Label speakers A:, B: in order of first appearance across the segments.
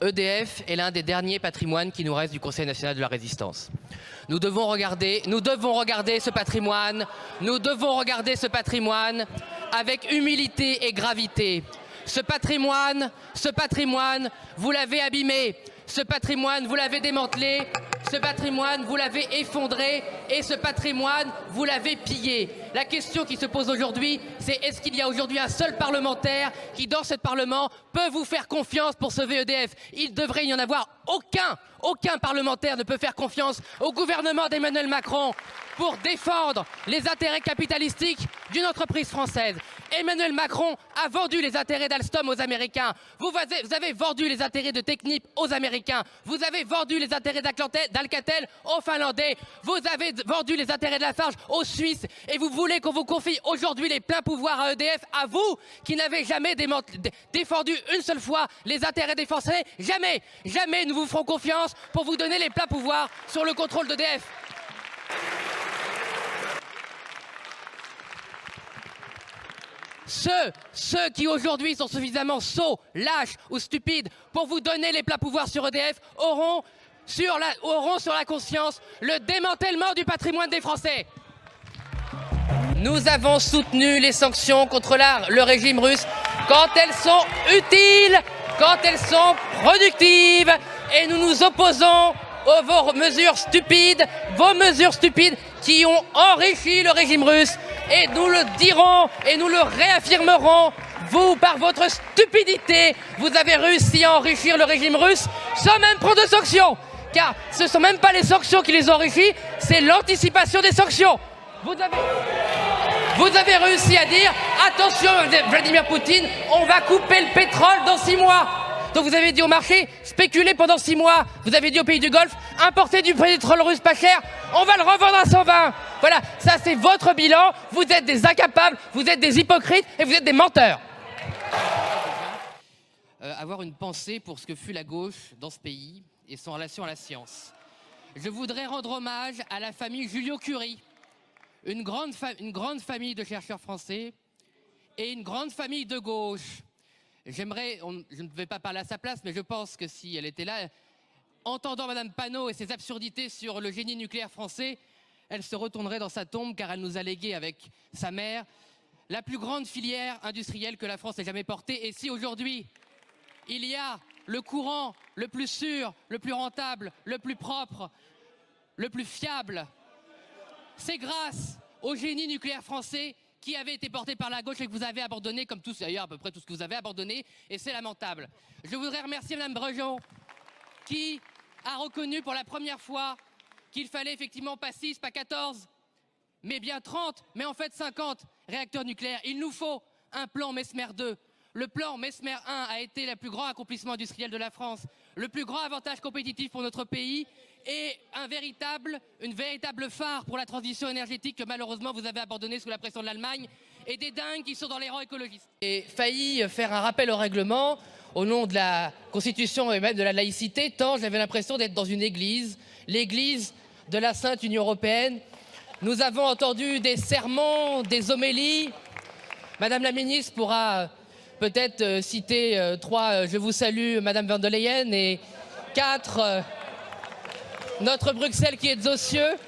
A: EDF est l'un des derniers patrimoines qui nous reste du Conseil national de la résistance. Nous devons regarder ce patrimoine avec humilité et gravité. Ce patrimoine, vous l'avez abîmé. Ce patrimoine, vous l'avez démantelé. Ce patrimoine, vous l'avez effondré. Et ce patrimoine, vous l'avez pillé. La question qui se pose aujourd'hui, c'est est-ce qu'il y a aujourd'hui un seul parlementaire qui, dans ce Parlement, peut vous faire confiance pour sauver EDF? Il devrait y en avoir aucun. Aucun parlementaire ne peut faire confiance au gouvernement d'Emmanuel Macron pour défendre les intérêts capitalistiques d'une entreprise française. Emmanuel Macron a vendu les intérêts d'Alstom aux Américains. Vous avez vendu les intérêts de Technip aux Américains. Vous avez vendu les intérêts d'Alcatel aux Finlandais. Vous avez vendu les intérêts de Lafarge aux Suisses. Et vous voulez qu'on vous confie aujourd'hui les pleins pouvoirs à EDF, à vous qui n'avez jamais défendu une seule fois les intérêts des Français. Jamais, jamais nous vous ferons confiance pour vous donner les pleins pouvoirs sur le contrôle d'EDF. Ceux qui aujourd'hui sont suffisamment sots, lâches ou stupides pour vous donner les pleins pouvoirs sur EDF auront sur la conscience le démantèlement du patrimoine des Français. Nous avons soutenu les sanctions contre le régime russe quand elles sont utiles, quand elles sont productives, et nous nous opposons aux vos mesures stupides qui ont enrichi le régime russe. Et nous le dirons et nous le réaffirmerons, vous, par votre stupidité, vous avez réussi à enrichir le régime russe sans même prendre de sanctions. Car ce ne sont même pas les sanctions qui les ont enrichis, c'est l'anticipation des sanctions. Vous avez réussi à dire, attention Vladimir Poutine, on va couper le pétrole dans 6 mois. Donc vous avez dit au marché, spéculez pendant 6 mois. Vous avez dit aux pays du Golfe, importez du pétrole russe pas cher, on va le revendre à 120. Voilà, ça c'est votre bilan. Vous êtes des incapables, vous êtes des hypocrites et vous êtes des menteurs. Avoir une pensée pour ce que fut la gauche dans ce pays et son relation à la science. Je voudrais rendre hommage à la famille Joliot-Curie, une grande famille de chercheurs français et une grande famille de gauche. Je ne vais pas parler à sa place, mais je pense que si elle était là, entendant Madame Panot et ses absurdités sur le génie nucléaire français, elle se retournerait dans sa tombe car elle nous a légué avec sa mère la plus grande filière industrielle que la France ait jamais portée. Et si aujourd'hui, il y a le courant le plus sûr, le plus rentable, le plus propre, le plus fiable, c'est grâce au génie nucléaire français qui avait été porté par la gauche et que vous avez abandonné, comme tous d'ailleurs, à peu près tout ce que vous avez abandonné, et c'est lamentable. Je voudrais remercier Mme Brejon, qui a reconnu pour la première fois qu'il fallait effectivement pas 6, pas 14, mais bien 30, mais en fait 50 réacteurs nucléaires. Il nous faut un plan Messmer 2. Le plan Messmer 1 a été le plus grand accomplissement industriel de la France, le plus grand avantage compétitif pour notre pays, et une véritable phare pour la transition énergétique que malheureusement vous avez abandonné sous la pression de l'Allemagne et des dingues qui sont dans les rangs écologistes. J'ai failli faire un rappel au règlement au nom de la Constitution et même de la laïcité, tant j'avais l'impression d'être dans une église, l'église de la Sainte Union Européenne. Nous avons entendu des sermons, des homélies. Madame la ministre pourra peut-être citer 3 « Je vous salue, Madame van der Leyen » et 4 notre Bruxelles qui est aux cieux.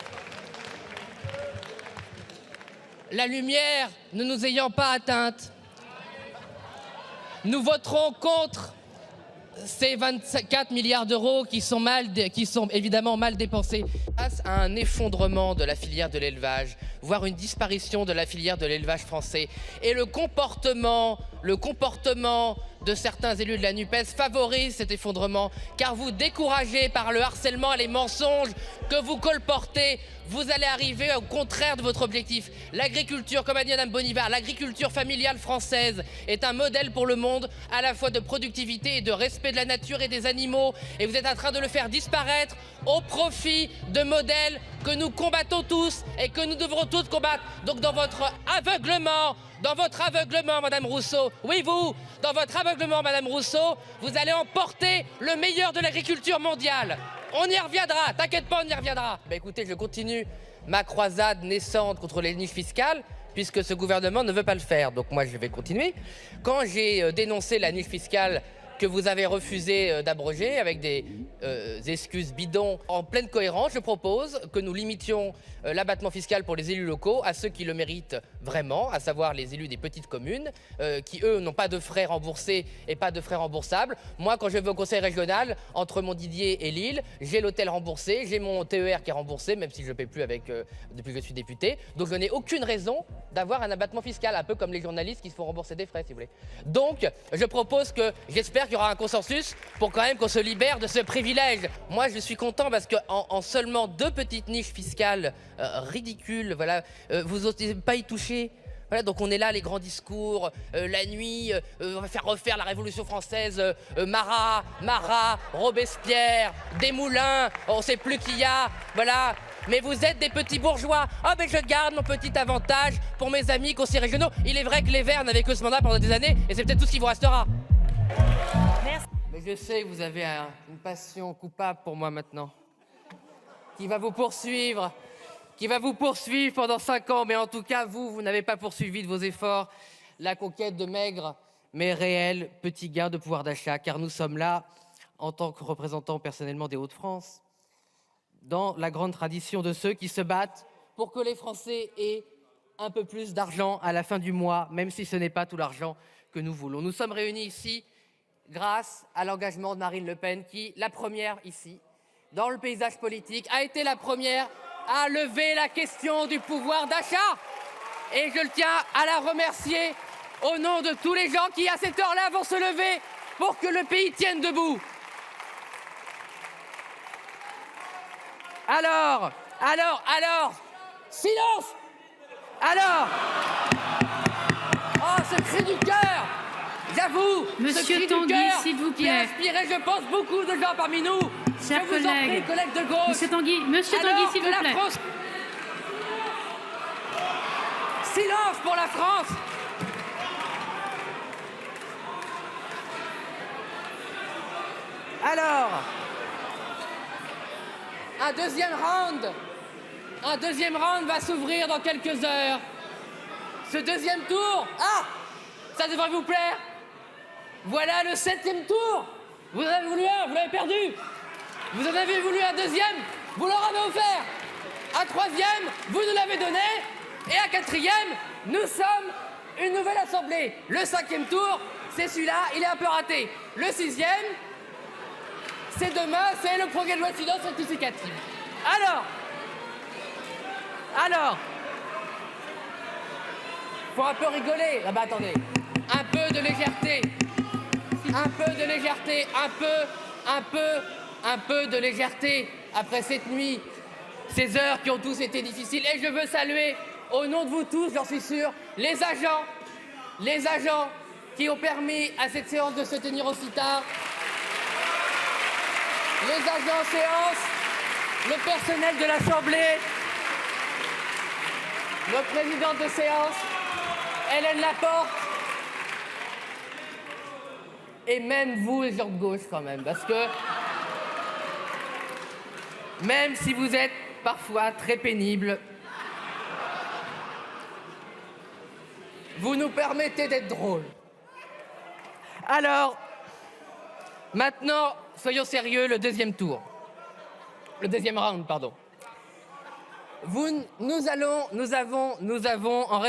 A: La lumière ne nous ayant pas atteinte, nous voterons contre ces 24 milliards d'euros qui sont évidemment mal dépensés. Face à un effondrement de la filière de l'élevage, voire une disparition de la filière de l'élevage français, et le comportement de certains élus de la NUPES favorise cet effondrement, car vous découragez par le harcèlement et les mensonges que vous colportez, vous allez arriver au contraire de votre objectif. L'agriculture, comme a dit Mme Bonnivard, l'agriculture familiale française est un modèle pour le monde, à la fois de productivité et de respect de la nature et des animaux, et vous êtes en train de le faire disparaître au profit de modèles que nous combattons tous et que nous devrons tous combattre. Donc dans votre aveuglement, Madame Rousseau, oui vous, dans votre aveuglement, Madame Rousseau, vous allez emporter le meilleur de l'agriculture mondiale. On y reviendra, t'inquiète pas, on y reviendra. Écoutez, je continue ma croisade naissante contre les niches fiscales, puisque ce gouvernement ne veut pas le faire. Donc moi, je vais continuer. Quand j'ai dénoncé la niche fiscale que vous avez refusé d'abroger avec des excuses bidons. En pleine cohérence, je propose que nous limitions l'abattement fiscal pour les élus locaux à ceux qui le méritent vraiment, à savoir les élus des petites communes, qui eux n'ont pas de frais remboursés et pas de frais remboursables. Moi, quand je vais au conseil régional, entre Montdidier et Lille, j'ai l'hôtel remboursé, j'ai mon TER qui est remboursé, même si je ne paie plus avec, depuis que je suis député. Donc je n'ai aucune raison d'avoir un abattement fiscal, un peu comme les journalistes qui se font rembourser des frais, si vous voulez. Donc, je propose que, j'espère qu'il y aura un consensus pour quand même qu'on se libère de ce privilège. Moi, je suis content parce qu'en seulement 2 petites niches fiscales ridicules, voilà, vous n'osez pas y toucher. Voilà, donc on est là, les grands discours, la nuit, on va faire refaire la Révolution française, Marat, Robespierre, Desmoulins, on ne sait plus qui y a, voilà. Mais vous êtes des petits bourgeois. Ah ben je garde mon petit avantage pour mes amis conseillers régionaux. Il est vrai que les Verts n'avaient que ce mandat pendant des années et c'est peut-être tout ce qui vous restera. Merci. Mais je sais que vous avez une passion coupable pour moi maintenant, qui va vous poursuivre pendant 5 ans. Mais en tout cas, vous n'avez pas poursuivi de vos efforts la conquête de maigres mais réels petits gains de pouvoir d'achat, car nous sommes là, en tant que représentants personnellement des Hauts-de-France, dans la grande tradition de ceux qui se battent pour que les Français aient un peu plus d'argent à la fin du mois, même si ce n'est pas tout l'argent que nous voulons. Nous sommes réunis ici grâce à l'engagement de Marine Le Pen, qui, la première ici, dans le paysage politique, a été la première à lever la question du pouvoir d'achat. Et je tiens à la remercier au nom de tous les gens qui, à cette heure-là, vont se lever pour que le pays tienne debout. Alors, silence! Alors, oh, ce cri du cœur, j'avoue,
B: Monsieur Tanguy, s'il vous plaît.
A: Qui a inspiré, je pense, beaucoup de gens parmi nous.
B: Chers
A: je vous en prie, collègues de gauche.
B: Monsieur Tanguy, s'il vous plaît.
A: France... Silence pour la France. Alors, un deuxième round va s'ouvrir dans quelques heures. Ce deuxième tour, ça devrait vous plaire. Voilà le 7e tour. Vous en avez voulu un, vous l'avez perdu. Vous en avez voulu un deuxième, vous leur avez offert. Un 3e, vous nous l'avez donné. Et un 4e, nous sommes une nouvelle assemblée. Le 5e tour, c'est celui-là, il est un peu raté. Le 6e, c'est demain, c'est le projet de loi de finances rectificative. Alors, faut un peu rigoler. Ah bah attendez, un peu de légèreté, un peu de légèreté après cette nuit, ces heures qui ont tous été difficiles. Et je veux saluer, au nom de vous tous, j'en suis sûr, les agents qui ont permis à cette séance de se tenir aussi tard. Les agents en séance, le personnel de l'Assemblée, notre présidente de séance, Hélène Laporte, et même vous, les gens de gauche, quand même, parce que même si vous êtes parfois très pénibles, vous nous permettez d'être drôles. Alors, maintenant, soyons sérieux, le deuxième round, pardon. Nous avons en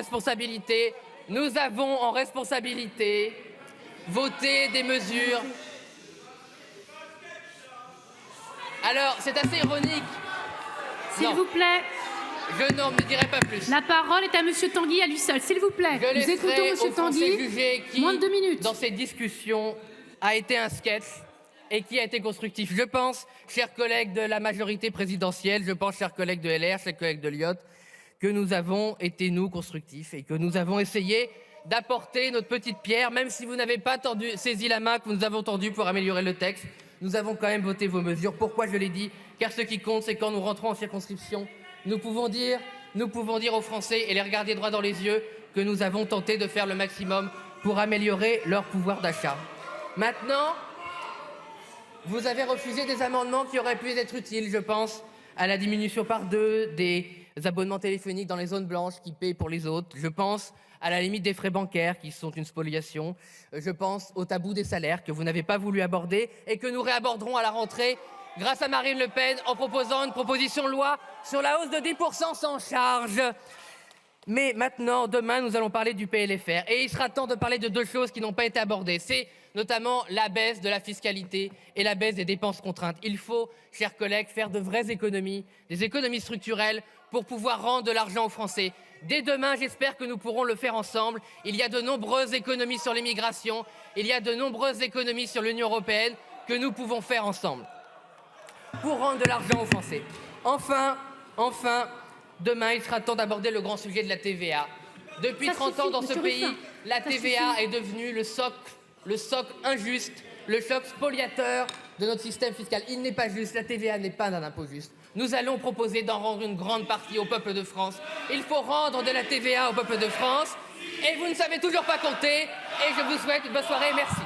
A: responsabilité voté des mesures. Alors, c'est assez ironique.
B: S'il vous plaît.
A: Je ne dirai pas plus.
B: La parole est à Monsieur Tanguy à lui seul, s'il vous plaît. Nous écoutons Monsieur Tanguy. Moins de 2 minutes.
A: Dans cette discussion, a été un sketch et qui a été constructif. Je pense, chers collègues de la majorité présidentielle, je pense, chers collègues de LR, chers collègues de Lyot, que nous avons été, nous, constructifs et que nous avons essayé d'apporter notre petite pierre, même si vous n'avez pas saisi la main que nous avons tendue pour améliorer le texte. Nous avons quand même voté vos mesures. Pourquoi je l'ai dit? Car ce qui compte, c'est quand nous rentrons en circonscription, nous pouvons dire aux Français et les regarder droit dans les yeux que nous avons tenté de faire le maximum pour améliorer leur pouvoir d'achat. Maintenant, vous avez refusé des amendements qui auraient pu être utiles, je pense, à la diminution par 2 des abonnements téléphoniques dans les zones blanches qui paient pour les autres. Je pense à la limite des frais bancaires qui sont une spoliation. Je pense au tabou des salaires que vous n'avez pas voulu aborder et que nous réaborderons à la rentrée grâce à Marine Le Pen en proposant une proposition de loi sur la hausse de 10% sans charge. Mais maintenant, demain, nous allons parler du PLFR. Et il sera temps de parler de deux choses qui n'ont pas été abordées. C'est notamment la baisse de la fiscalité et la baisse des dépenses contraintes. Il faut, chers collègues, faire de vraies économies, des économies structurelles pour pouvoir rendre de l'argent aux Français. Dès demain, j'espère que nous pourrons le faire ensemble. Il y a de nombreuses économies sur l'immigration, il y a de nombreuses économies sur l'Union européenne que nous pouvons faire ensemble pour rendre de l'argent aux Français. Enfin, demain, il sera temps d'aborder le grand sujet de la TVA. Depuis 30 ans dans ce pays, la TVA est devenue le socle injuste, le choc spoliateur de notre système fiscal. Il n'est pas juste, la TVA n'est pas un impôt juste. Nous allons proposer d'en rendre une grande partie au peuple de France. Il faut rendre de la TVA au peuple de France. Et vous ne savez toujours pas compter. Et je vous souhaite une bonne soirée. Merci.